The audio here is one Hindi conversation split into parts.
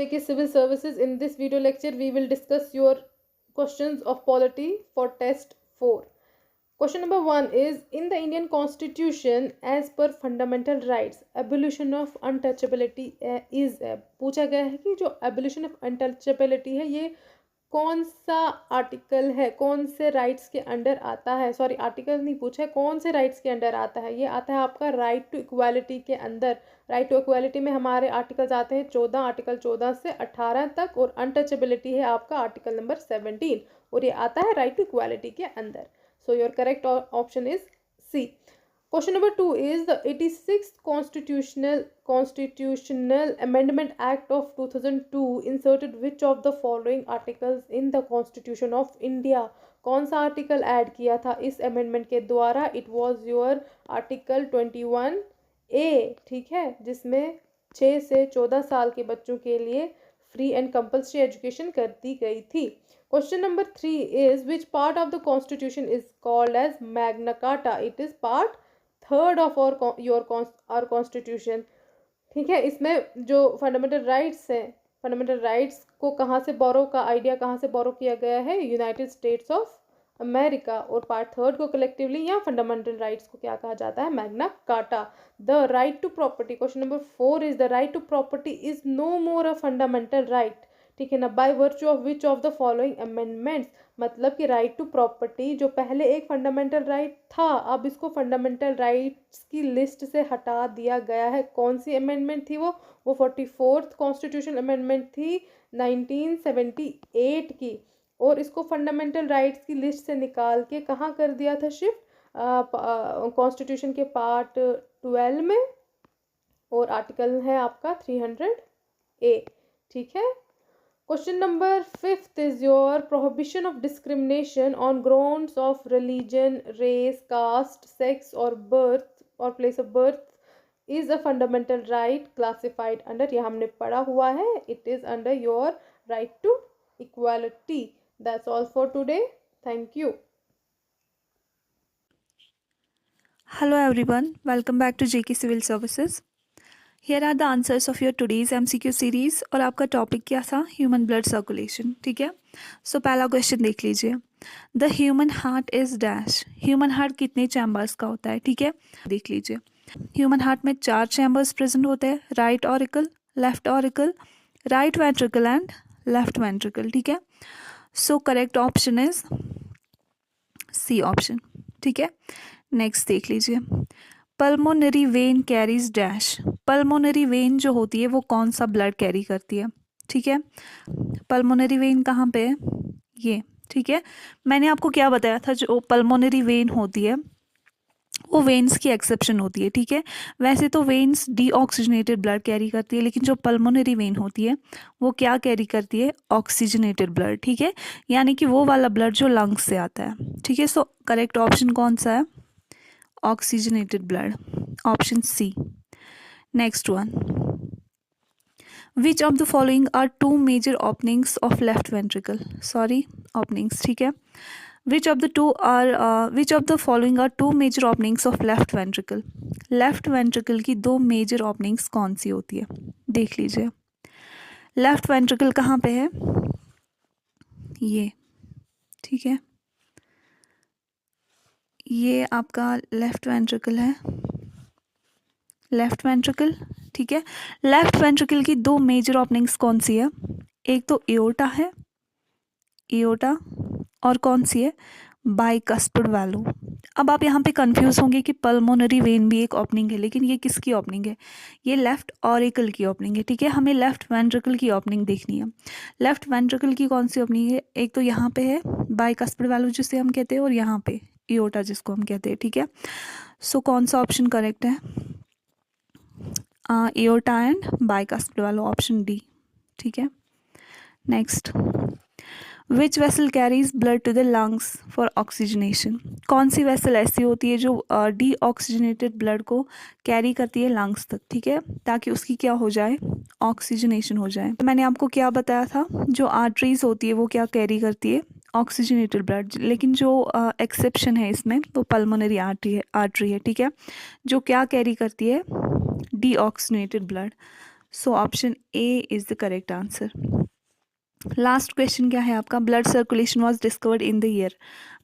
JK Civil Services. In this video lecture, we will discuss your questions of polity for test 4. Question number 1 is, in the Indian Constitution, as per fundamental rights, abolition of untouchability is पूछा गया है कि जो abolition of untouchability है ये कौन सा आर्टिकल है, कौन से राइट्स के अंडर आता है। सॉरी, आर्टिकल नहीं पूछा है, कौन से राइट्स के अंडर आता है। ये आता है आपका राइट टू इक्वालिटी के अंदर। राइट टू इक्वालिटी में हमारे आर्टिकल्स आते हैं 14, आर्टिकल 14 से 18 तक, और अनटचेबिलिटी है आपका आर्टिकल नंबर 17, और ये आता है राइट टू इक्वालिटी के अंदर। So your correct option is C. Question number 2 is, the 86th Constitutional Amendment Act of 2002 inserted which of the following articles in the Constitution of India? कौन सा आर्टिकल ऐड किया था इस अमेंडमेंट के द्वारा? It was your article 21A, ठीक है, जिसमें 6 से 14 साल के बच्चों के लिए फ्री एंड कंपल्सरी एजुकेशन कर दी गई थी। Question number 3 is, which part of the constitution is called as Magna Carta? It is part 3rd of our constitution, ठीक है। इसमें जो फंडामेंटल राइट्स हैं, फंडामेंटल राइट्स को कहाँ से बोरो का आइडिया कहाँ से बोरो किया गया है? United states of America. और पार्ट 3rd को कलेक्टिवली या फंडामेंटल राइट्स को क्या कहा जाता है? Magna Carta. The right to property, question number 4 is, the right to property is no more a fundamental right, ठीक है ना, by virtue of which of the following amendments. मतलब कि राइट टू प्रॉपर्टी जो पहले एक फंडामेंटल राइट था, अब इसको फंडामेंटल राइट्स की लिस्ट से हटा दिया गया है। कौन सी अमेंडमेंट थी वो? 44th कॉन्स्टिट्यूशन अमेंडमेंट थी 1978 की, और इसको फंडामेंटल राइट्स की लिस्ट से निकाल के कहाँ कर दिया था शिफ्ट? कॉन्स्टिट्यूशन के पार्ट 12 में, और आर्टिकल है आपका 300A, ठीक है। Question number 5 is your, prohibition of discrimination on grounds of religion, race, caste, sex or birth or place of birth is a fundamental right classified under, ये हमने पढ़ा हुआ है, it is under your right to equality. That's all for today. Thank you. Hello everyone, welcome back to JK Civil Services. Here are the answers of your today's MCQ series, और आपका टॉपिक क्या था? ह्यूमन ब्लड सर्कुलेशन, ठीक है। सो पहला क्वेश्चन देख लीजिए, the human heart is dash. Human heart कितने चैम्बर्स का होता है? ठीक है, देख लीजिए, ह्यूमन हार्ट में 4 चैम्बर्स प्रेजेंट होते हैं, right auricle, left auricle, right ventricle and left ventricle, ठीक है। So correct option is C option, ठीक है। नेक्स्ट देख लीजिए, pulmonary vein carries dash. Pulmonary vein जो होती है वो कौन सा ब्लड कैरी करती है? ठीक है, पल्मोनरी वेन कहाँ पे है? ये, ठीक है। मैंने आपको क्या बताया था, जो पल्मोनरी वेन होती है वो वेन्स की एक्सेप्शन होती है, ठीक है। वैसे तो वेन्स डीऑक्सीजनेटेड ब्लड कैरी करती है, लेकिन जो पल्मोनरी वेन होती है वो क्या कैरी करती है? ऑक्सीजनेटेड ब्लड, ठीक है, यानी कि वो वाला ब्लड जो लंग्स से आता है, ठीक है। सो करेक्ट ऑप्शन कौन सा है? Oxygenated blood, option C. Next one, which of the following are 2 major openings of left ventricle. Sorry, openings, ठीक है। Which of the following are 2 major openings of left ventricle. Left ventricle की 2 मेजर ओपनिंग्स कौन सी होती है? देख लीजिए, लेफ्ट वेंट्रिकल कहाँ पे है? ये, ठीक है, ये आपका लेफ्ट वेंट्रिकल है, लेफ्ट वेंट्रिकल, ठीक है। लेफ्ट वेंट्रिकल की 2 मेजर ओपनिंग्स कौन सी है? एक तो एओर्टा है, एओर्टा, और कौन सी है? Bicuspid valve. अब आप यहाँ पे कंफ्यूज होंगे कि पल्मोनरी वेन भी एक ओपनिंग है, लेकिन ये किसकी ओपनिंग है? ये लेफ्ट ऑरिकल की ओपनिंग है, ठीक है। हमें लेफ्ट वेंट्रिकल की ओपनिंग देखनी है। लेफ्ट वेंट्रिकल की कौन सी ओपनिंग है? एक तो यहाँ पे है बाइकस्पिड वैल्व जिसे हम कहते हैं, और यहाँ पे एओर्टा जिसको हम कहते हैं, ठीक है। सो कौन सा ऑप्शन करेक्ट है? Aorta and bicuspid valve, option D, ठीक है। Next, which vessel carries blood to the lungs for oxygenation. कौन सी वेसल ऐसी होती है जो डी ऑक्सीजनेटेड ब्लड को कैरी करती है लंग्स तक, ठीक है, ताकि उसकी क्या हो जाए? ऑक्सीजनेशन हो जाए। तो मैंने आपको क्या बताया था, जो आर्टरीज होती है वो क्या कैरी करती है? ऑक्सीजनेटेड ब्लड, लेकिन जो एक्सेप्शन है इसमें वो पल्मोनरी आर्टरी है, ठीक है, जो क्या कैरी करती है? Deoxygenated blood. So option A is the correct answer. Last question क्या है आपका, blood circulation was discovered in the year.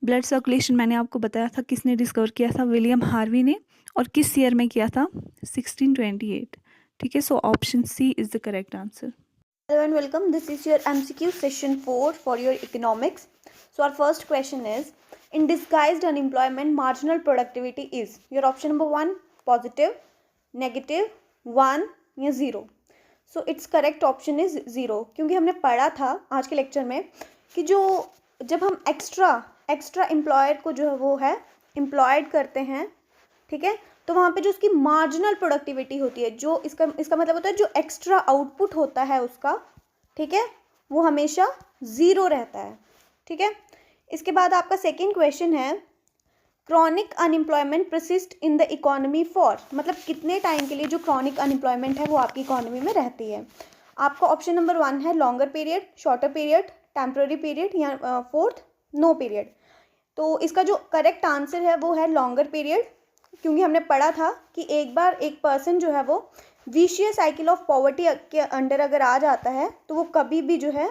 Blood circulation मैंने आपको बताया था किसने डिस्कवर किया था, विलियम हार्वी ने, और किस ईयर में किया था, 1628। ठीक है, so option C is the correct answer. Hello and welcome. This is your MCQ session 4 for your economics. So our first question is, in disguised unemployment, marginal productivity is your option number 1 positive, negative, 1 या 0. So its correct option is 0, क्योंकि हमने पढ़ा था आज के लेक्चर में कि जो जब हम एक्स्ट्रा एम्प्लॉयर को जो है वो है एम्प्लॉयड करते हैं, ठीक है, तो वहाँ पे जो उसकी मार्जिनल प्रोडक्टिविटी होती है, जो इसका मतलब होता है जो एक्स्ट्रा आउटपुट होता है उसका, ठीक है, वो हमेशा 0 रहता है। ठीक है, इसके बाद आपका सेकंड क्वेश्चन है, chronic unemployment persist in the economy for, मतलब कितने टाइम के लिए जो क्रॉनिक अनएम्प्लॉयमेंट है वो आपकी इकोनॉमी में रहती है। आपका ऑप्शन नंबर 1 है longer period, shorter period, temporary period या फोर्थ नो पीरियड। तो इसका जो करेक्ट आंसर है वो है लॉन्गर पीरियड, क्योंकि हमने पढ़ा था कि एक बार एक पर्सन जो है वो विशियस साइकिल ऑफ पॉवर्टी के अंडर अगर आ जाता है तो वो कभी भी जो है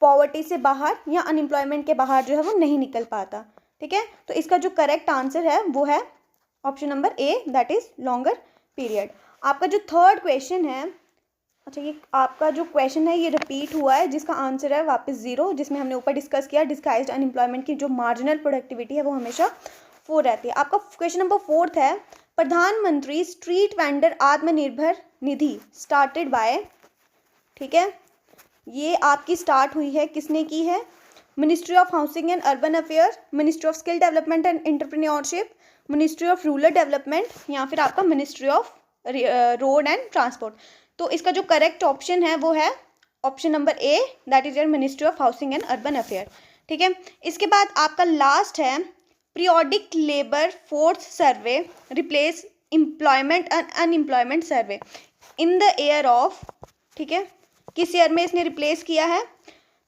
पॉवर्टी से बाहर या अनएम्प्लॉयमेंट के बाहर जो है वो नहीं निकल पाता। ठीक है, तो इसका जो करेक्ट आंसर है वो है option number A, that is longer period. आपका जो थर्ड क्वेश्चन है, अच्छा ये आपका जो क्वेश्चन है ये रिपीट हुआ है, जिसका आंसर है वापस 0, जिसमें हमने ऊपर डिस्कस किया डिस्गाइज्ड अनएम्प्लॉयमेंट की जो मार्जिनल प्रोडक्टिविटी है वो हमेशा 4 रहती है। आपका क्वेश्चन नंबर 4 है, प्रधानमंत्री street vendor Atmanirbhar Nidhi started by, ठीक है, ये आपकी स्टार्ट हुई है, किसने की है, ministry of housing and urban affair, ministry of skill development and entrepreneurship, ministry of rural development, या फिर आपका ministry of road and transport. तो इसका जो करेक्ट ऑप्शन है वो है option number A, that is your ministry of housing and urban affair. ठीक है, इसके बाद आपका लास्ट है, periodic labour force survey replace employment and unemployment survey in the year of, ठीक है, किस ईयर में इसने रिप्लेस किया है,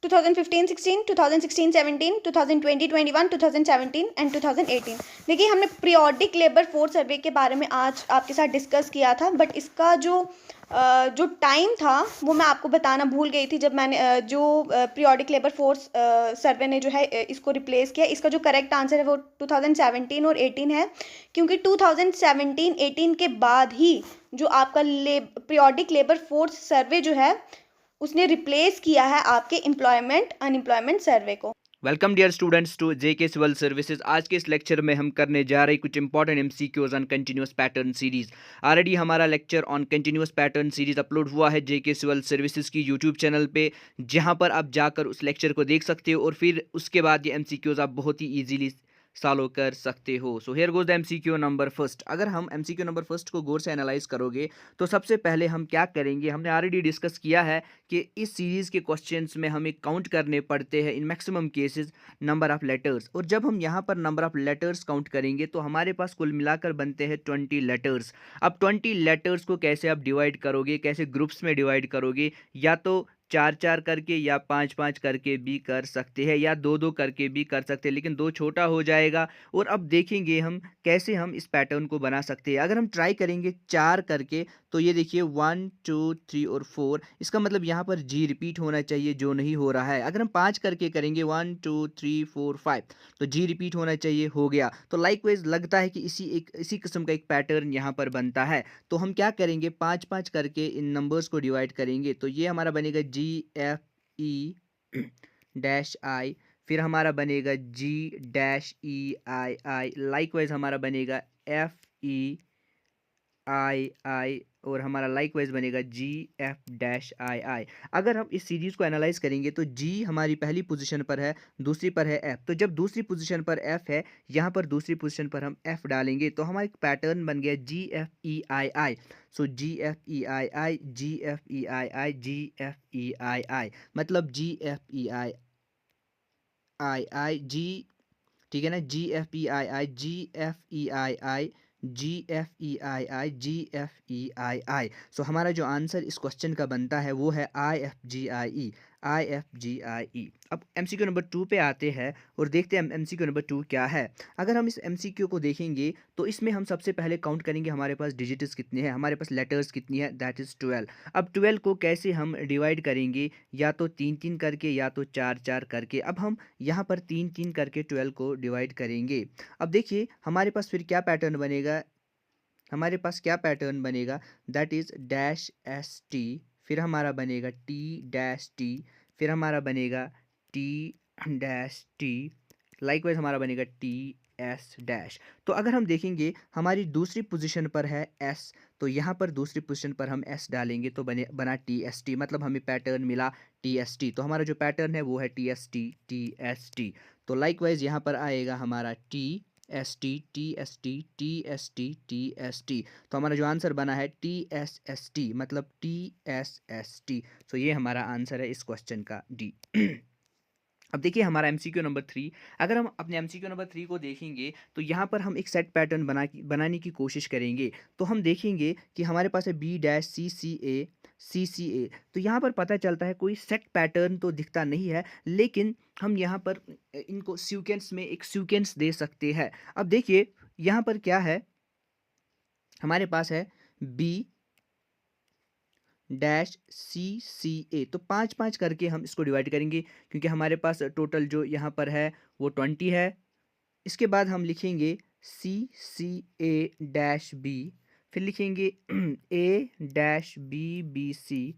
2015-16, 2016-17, 2020-21, 2017 एंड 2018। देखिए हमने पीरियोडिक लेबर फोर्स सर्वे के बारे में आज आपके साथ डिस्कस किया था, बट इसका जो टाइम था वो मैं आपको बताना भूल गई थी जब मैंने जो पीरियोडिक लेबर फोर्स सर्वे ने जो है इसको रिप्लेस किया। इसका जो करेक्ट आंसर है वो 2017 और 18 है, क्योंकि 2017-18 के बाद ही जो आपका पीरियोडिक लेबर फोर्स सर्वे जो है उसने रिप्लेस किया है आपके एम्प्लॉयमेंट अनएम्प्लॉयमेंट सर्वे को। Welcome dear students to JK civil services. आज के इस लेक्चर में हम करने जा रहे कुछ important MCQs on continuous pattern series. Already हमारा lecture on continuous pattern series upload हुआ है जेके सिविल सर्विसेज की यूट्यूब चैनल पे, जहां पर आप जाकर उस लेक्चर को देख सकते हो और फिर उसके बाद ये एमसीक्यूज आप बहुत ही ईजिली सॉल्व कर सकते हो। So here goes the MCQ number first. अगर हम एमसीक्यू नंबर फर्स्ट को गौर से एनालाइज करोगे तो सबसे पहले हम क्या करेंगे, हमने ऑलरेडी डिस्कस किया है कि इस सीरीज़ के क्वेश्चंस में हमें काउंट करने पड़ते हैं in maximum cases number of letters, और जब हम यहाँ पर नंबर ऑफ लेटर्स काउंट करेंगे तो हमारे पास कुल मिलाकर बनते हैं 20 लेटर्स। अब 20 लेटर्स को कैसे आप डिवाइड करोगे, कैसे ग्रुप्स में डिवाइड करोगे, या तो 4-4 करके या 5-5 करके भी कर सकते हैं, या 2-2 करके भी कर सकते हैं, लेकिन 2 छोटा हो जाएगा। और अब देखेंगे हम कैसे हम इस पैटर्न को बना सकते हैं। अगर हम ट्राई करेंगे 4 करके तो ये देखिए 1 2 3 और 4, इसका मतलब यहाँ पर जी रिपीट होना चाहिए जो नहीं हो रहा है। अगर हम 5 करके करेंगे 1 2 3 4 5 तो जी रिपीट होना चाहिए, हो गया। तो लाइकवाइज लगता है कि इसी किस्म का एक पैटर्न यहाँ पर बनता है। तो हम क्या करेंगे, 5-5 करके इन नंबर्स को डिवाइड करेंगे। तो ये हमारा बनेगा GFE-I, फिर हमारा बनेगा G-EII, लाइकवाइज हमारा बनेगा FEII, और हमारा लाइकवाइज बनेगा GF-II। अगर हम इस सीरीज़ को एनालाइज करेंगे तो G हमारी पहली पोजीशन पर है, दूसरी पर है F। तो जब दूसरी पोजीशन पर F है, यहाँ पर दूसरी पोजीशन पर हम F डालेंगे तो हमारा एक पैटर्न बन गया GFEII। सो GFEII GFEII GFEII, मतलब GFEII G, ठीक है ना, GFEII GFEII GFEII GFEII। सो हमारा जो आंसर इस क्वेश्चन का बनता है वो है IFGIE IFGIE। अब MCQ नंबर 2 पे आते हैं और देखते हैं MCQ नंबर 2 क्या है। अगर हम इस MCQ को देखेंगे तो इसमें हम सबसे पहले काउंट करेंगे हमारे पास डिजिट्स कितने हैं, हमारे पास लेटर्स कितनी है, दैट इज़ 12। अब 12 को कैसे हम डिवाइड करेंगे, या तो 3-3 करके या तो 4-4 करके। अब हम यहाँ पर 3-3 करके 12 को डिवाइड करेंगे। अब देखिए हमारे पास फिर क्या पैटर्न बनेगा, हमारे पास क्या पैटर्न बनेगा, दैट इज़ डैश ST, फिर हमारा बनेगा T-T, फिर हमारा बनेगा T-T, लाइकवाइज हमारा बनेगा TS-। तो अगर हम देखेंगे हमारी दूसरी पोजीशन पर है S, तो यहाँ पर दूसरी पोजीशन पर हम S डालेंगे तो बना TST, मतलब हमें पैटर्न मिला TST। तो हमारा जो पैटर्न है वो है TST। तो लाइकवाइज यहाँ पर आएगा हमारा TST। तो हमारा जो आंसर बना है TSST, मतलब TSST। सो ये हमारा आंसर है इस क्वेश्चन का D। अब देखिए हमारा MCQ नंबर 3। अगर हम अपने MCQ नंबर 3 को देखेंगे तो यहाँ पर हम एक सेट पैटर्न बनाने की कोशिश करेंगे। तो हम देखेंगे कि हमारे पास है B-CCA। तो यहाँ पर पता चलता है कोई सेट पैटर्न तो दिखता नहीं है, लेकिन हम यहाँ पर इनको सीक्वेंस में एक सीक्वेंस दे सकते हैं। अब देखिए यहाँ पर क्या है, हमारे पास है B-CCA। तो 5-5 करके हम इसको डिवाइड करेंगे, क्योंकि हमारे पास टोटल जो यहाँ पर है वो 20 है। इसके बाद हम लिखेंगे CCA-B, फिर लिखेंगे A-BBC,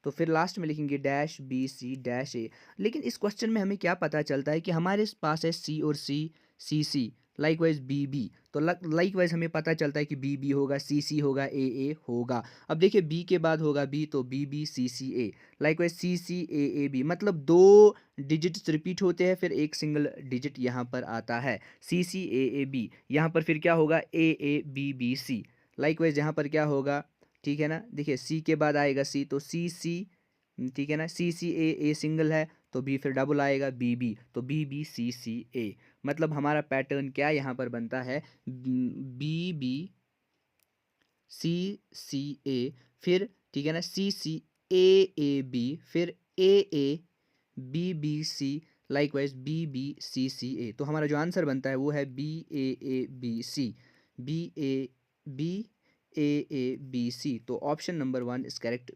तो फिर लास्ट में लिखेंगे -BC-A। लेकिन इस क्वेश्चन में हमें क्या पता चलता है कि हमारे पास है C और CC, लाइकवाइज BB। तो लाइकवाइज हमें पता चलता है कि BB होगा, CC होगा, AA होगा। अब देखिए B के बाद होगा B, तो BBCCA, लाइकवाइज CCAAB, मतलब 2 डिजिट्स रिपीट होते हैं, फिर एक सिंगल डिजिट यहाँ पर आता है CCAAB। यहाँ पर फिर क्या होगा AABBC, लाइकवाइज यहाँ पर क्या होगा, ठीक है ना। देखिए C के बाद आएगा C, तो CC, ठीक है ना, CCAA सिंगल है तो B फिर डबल आएगा BB, तो BBCCA। मतलब हमारा पैटर्न क्या यहाँ पर बनता है, BBCCA, फिर ठीक है ना CCAAB, फिर AABBC, लाइकवाइज BBCCA। तो हमारा जो आंसर बनता है वो है BAABC। तो option number 1 is correct,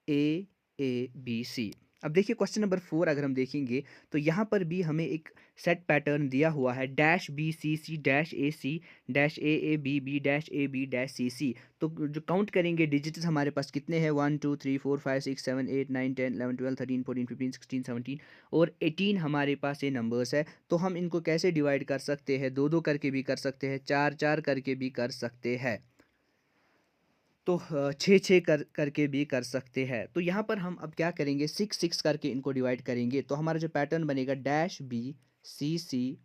BAABC। अब देखिए क्वेश्चन नंबर 4 अगर हम देखेंगे तो यहाँ पर भी हमें एक सेट पैटर्न दिया हुआ है -BCC-AC-AABB-AB-CC। तो जो काउंट करेंगे डिजिट्स हमारे पास कितने हैं, 1 2 3 4 5 6 7 8 9 10 11 12 13 14 15 16 17 और 18 हमारे पास ये नंबर्स है। तो हम इनको कैसे डिवाइड कर सकते हैं, 2-2 करके भी कर सकते हैं, 4-4 करके भी कर सकते हैं, तो 6-6 करके भी कर सकते हैं। तो यहाँ पर हम अब क्या करेंगे, 6-6 करके इनको डिवाइड करेंगे। तो हमारा जो पैटर्न बनेगा -BCC-A,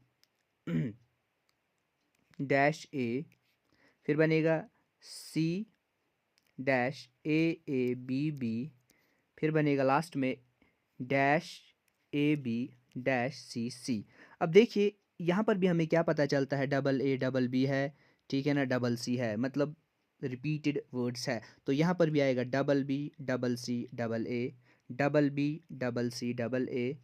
फिर बनेगा C-AABB, फिर बनेगा लास्ट में -AB-CC। अब देखिए यहाँ पर भी हमें क्या पता चलता है, AA-BB है, ठीक है ना, CC है, मतलब रिपीटेड वर्ड्स है। तो यहाँ पर भी आएगा BB-CC-AA, BB-CC-AA,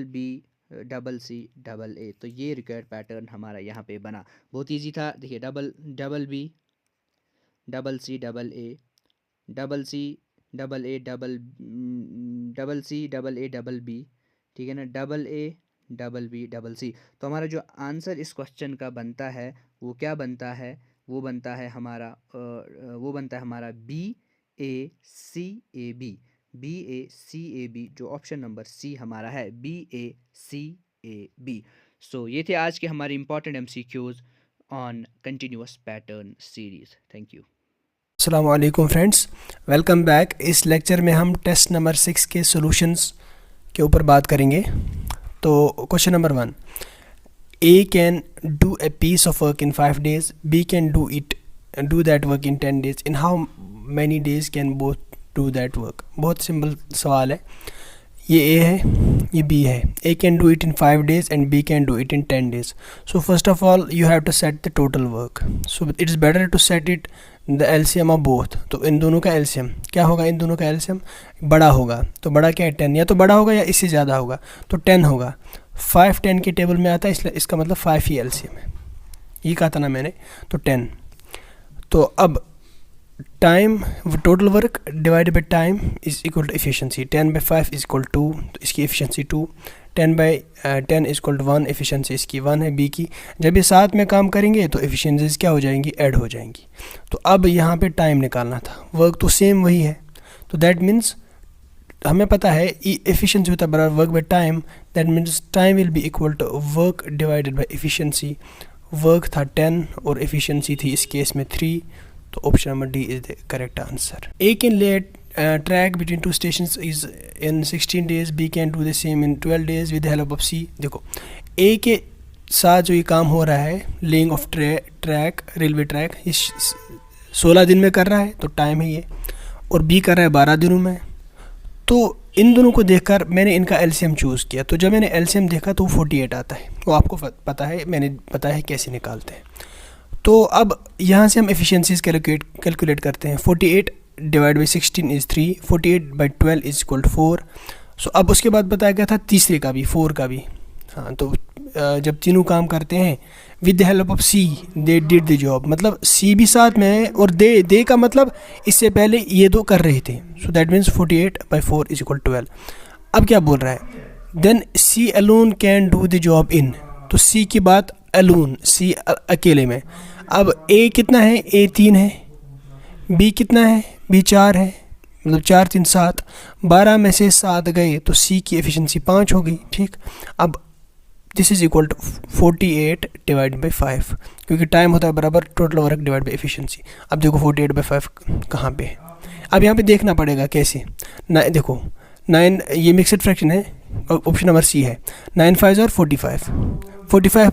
BB-CC-AA। तो ये रिक्वायर्ड पैटर्न हमारा यहाँ पे बना, बहुत इजी था। देखिए BB-CC-AA, CC-AA-BB, ठीक है ना, AA-BB-C। तो हमारा जो आंसर इस क्वेश्चन का बनता है वो क्या बनता है, वो बनता है हमारा BACAB, जो ऑप्शन नंबर C हमारा है, BACAB। सो ये थे आज के हमारे important MCQs on continuous pattern series. Thank you. अस्सलामु अलैकुम फ्रेंड्स, वेलकम बैक। इस लेक्चर में हम टेस्ट नंबर 6 के सॉल्यूशंस के ऊपर बात करेंगे। तो question number 1, A can do a piece of work in 5 days, B can do that work in 10 days. In how many days can both do that work? बहुत सिंपल सवाल है। ये A है, ये B है। A can do it in 5 days and B can do it in 10 days. So first of all you have to set the total work. So it's better to set it the LCM of both, तो इन दोनों का एलसीएम क्या होगा, इन दोनों का एलसीएम बड़ा होगा, तो बड़ा क्या है 10, या तो बड़ा होगा या इससे ज़्यादा होगा, तो 10 होगा। 5 10 के टेबल में आता है, इसलिए इसका मतलब 5 ही एलसीएम है, ये कहा था ना मैंने, तो 10। तो अब time total work divided by time is equal to efficiency, 10/5 is equal to, तो इसकी efficiency 2, 10/10 is equal to 1, efficiency इसकी 1 है बी की। जब ये साथ में काम करेंगे तो एफिशिएंसीज क्या हो जाएंगी, ऐड हो जाएंगी। तो अब यहाँ पे टाइम निकालना था, वर्क तो सेम वही है, तो दैट मीन्स हमें पता है एफिशिएंसी होता है बराबर work by time, that means time will be equal to work divided by efficiency. Work था 10 और एफिशिएंसी थी इस केस में 3, तो option number D is the correct answer. A can lay track between 2 stations is in 16 days, B can do the same in 12 days with help of C. देखो ए के साथ जो ये काम हो रहा है laying of track, railway track, ये 16 दिन में कर रहा है, तो टाइम है ये, और बी कर रहा है 12 दिनों में। तो इन दोनों को देखकर मैंने इनका एलसीएम चूज़ किया, तो जब मैंने एलसीएम देखा तो 48 आता है, वो आपको पता है, मैंने बताया है कैसे निकालते हैं। तो अब यहाँ से हम एफिशिएंसीज कैलकुलेट करते हैं। 48 divide by 16 is 3, 48/12 is equal to 4। So अब उसके बाद बताया गया था तीसरे का भी, 4 का भी। हाँ, तो जब तीनों काम करते हैं with the help of C they did the job, मतलब सी भी साथ में है, और दे का मतलब इससे पहले ये दो कर रहे थे, so that means 48/4 is equal 12। अब क्या बोल रहा है, then C alone can do the job in, तो सी की बात अलोन, सी अकेले में। अब ए कितना है, ए 3 है, बी कितना है, बी 4 है, मतलब 4 3 7, 12 में से 7 गए तो सी की एफिशिएंसी 5 हो गई। ठीक, अब this is equal to 48 divide by 5, क्योंकि टाइम होता है बराबर total work divide by efficiency. अब देखो 48/5 कहाँ पे है, अब यहाँ पे देखना पड़ेगा कैसे। देखो 9 ये मिक्सड फ्रैक्शन है, ऑप्शन नंबर सी है, 9 5 और 45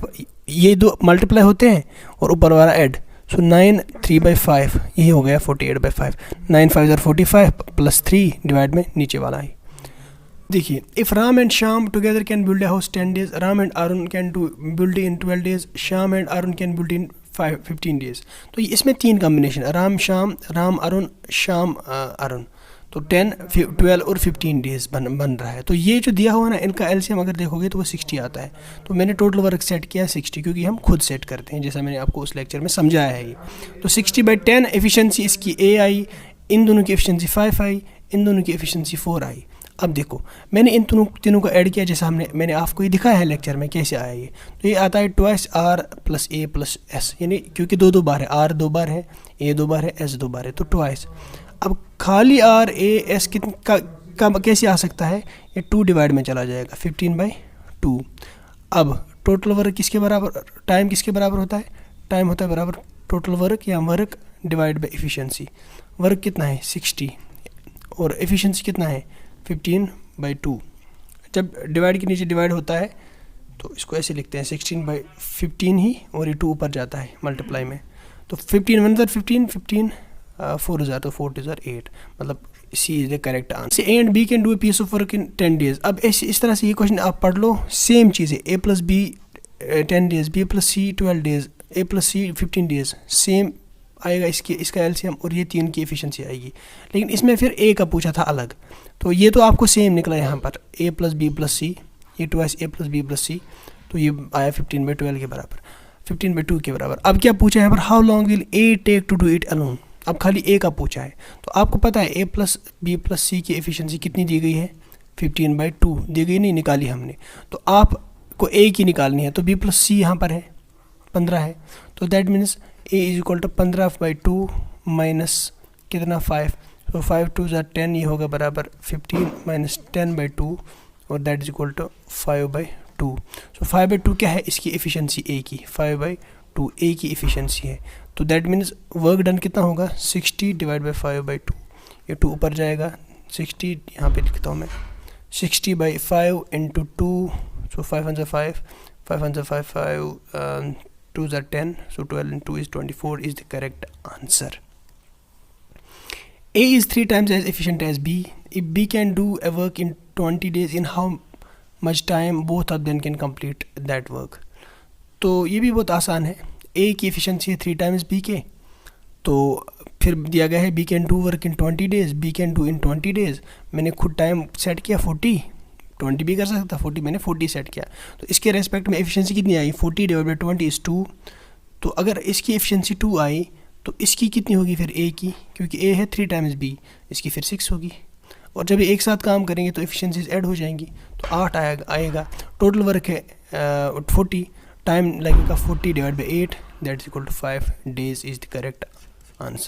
ये दो मल्टीप्लाई होते हैं और ऊपर वाला ऐड, सो 9 3/5 यही हो गया 48/5। 9 5 और 45 प्लस 3 डिवाइड में नीचे वाला है। देखिए, if Ram and Shyam together can build a house 10 days, Ram and Arun can do build in 12 days, Shyam and Arun can build in 15 days। तो इसमें 3 कॉम्बिनेशन, राम श्याम, राम अरुण, श्याम अरुण, तो 10 12 और 15 days बन रहा है। तो ये जो दिया हुआ ना, इनका एलसीएम अगर देखोगे तो वो 60 आता है। तो मैंने टोटल वर्क सेट किया 60, क्योंकि हम खुद सेट करते हैं, जैसा मैंने आपको उस लेक्चर में समझाया है ये। तो 60/10 एफिशिएंसी इसकी ए आई, इन दोनों की एफिशिएंसी 5 आई, इन दोनों की एफिशिएंसी 4 आई। अब देखो मैंने इन तीनों को ऐड किया, जैसा मैंने आपको ये दिखाया है लेक्चर में कैसे आया ये। तो ये आता है twice r plus a plus s, यानी क्योंकि 2 बार है, आर 2 बार है, ए 2 बार है, एस 2 बार है, तो ट्वाइस। अब खाली आर ए एस का कैसे आ सकता है, ये 2 डिवाइड में चला जाएगा, 15/2। अब टोटल वर्क किसके बराबर, टाइम किसके बराबर होता है, टाइम होता है बराबर टोटल वर्क या work divide by efficiency. Work कितना है 60 और एफिशिएंसी कितना है 15/2। जब डिवाइड के नीचे डिवाइड होता है तो इसको ऐसे लिखते हैं 16/15 ही, और ये 2 ऊपर जाता है मल्टीप्लाई में, तो 15 1 15 15 4 हज़ार, तो 4 2 8, मतलब C is the correct answer. A and B can do a piece of work in 10 days। अब ऐसे इस तरह से ये क्वेश्चन आप पढ़ लो, सेम चीज़ है, A plus B 10 days, B plus C 12 days, A plus C 15 days, same आएगा इसका एलसीएम, और ये 3 की एफिशिएंसी आएगी। लेकिन इसमें फिर ए का पूछा था अलग, तो ये तो आपको सेम निकला यहाँ पर, ए प्लस बी प्लस सी, ये ट्वाइस ए प्लस बी प्लस सी, तो ये आया 15/12 के बराबर, 15/2 के बराबर। अब क्या पूछा है यहाँ पर, how long will A take to do it alone. अब खाली ए का पूछा है, तो आपको पता है ए प्लस बी प्लस सी की एफिशिएंसी कितनी दी गई है, 15/2 दी गई, नहीं निकाली हमने, तो आपको ए की निकालनी है, तो बी प्लस सी यहाँ पर है 15 है, तो that means A is equal to 15/2 minus कितना 5, तो 5 2 10, ये होगा बराबर 15 माइनस 10/2, और दैट इज इक्वल टू 5/2। सो 5/2 क्या है, इसकी एफिशिएंसी ए की, 5/2 ए की एफिशिएंसी है, तो दैट मीन्स वर्क डन कितना होगा 60 डिवाइड बाई 5/2, ये 2 ऊपर जाएगा, 60 यहाँ पे लिखता हूँ मैं, 60/5 into 2, so 5 1 5, 5 1 5 5 2 10, so 12 and 2 is 24 is the correct answer. A is 3 times as efficient as B. If B can do a work in 20 days, in how much time both of them can complete that work? तो ये भी बहुत आसान है, A की एफिशिएंसी है 3 times B के, तो फिर दिया गया है B can do work in 20 days, B can do in 20 days. मैंने खुद टाइम सेट किया 40, 20 भी कर सकता, 40 मैंने 40 सेट किया। तो इसके रेस्पेक्ट में एफिशिएंसी कितनी आई, 40 डिवाइड बाई 20 इज़ 2। तो अगर इसकी एफिशिएंसी 2 आई तो इसकी कितनी होगी फिर ए की, क्योंकि ए है 3 टाइम्स बी, इसकी फिर 6 होगी। और जब ये एक साथ काम करेंगे तो एफिशिएंसीज ऐड हो जाएंगी, तो 8 आएगा। टोटल वर्क है 40, टाइम लगेगा 40 divide by 8, that is equal to 5 days is the correct answer.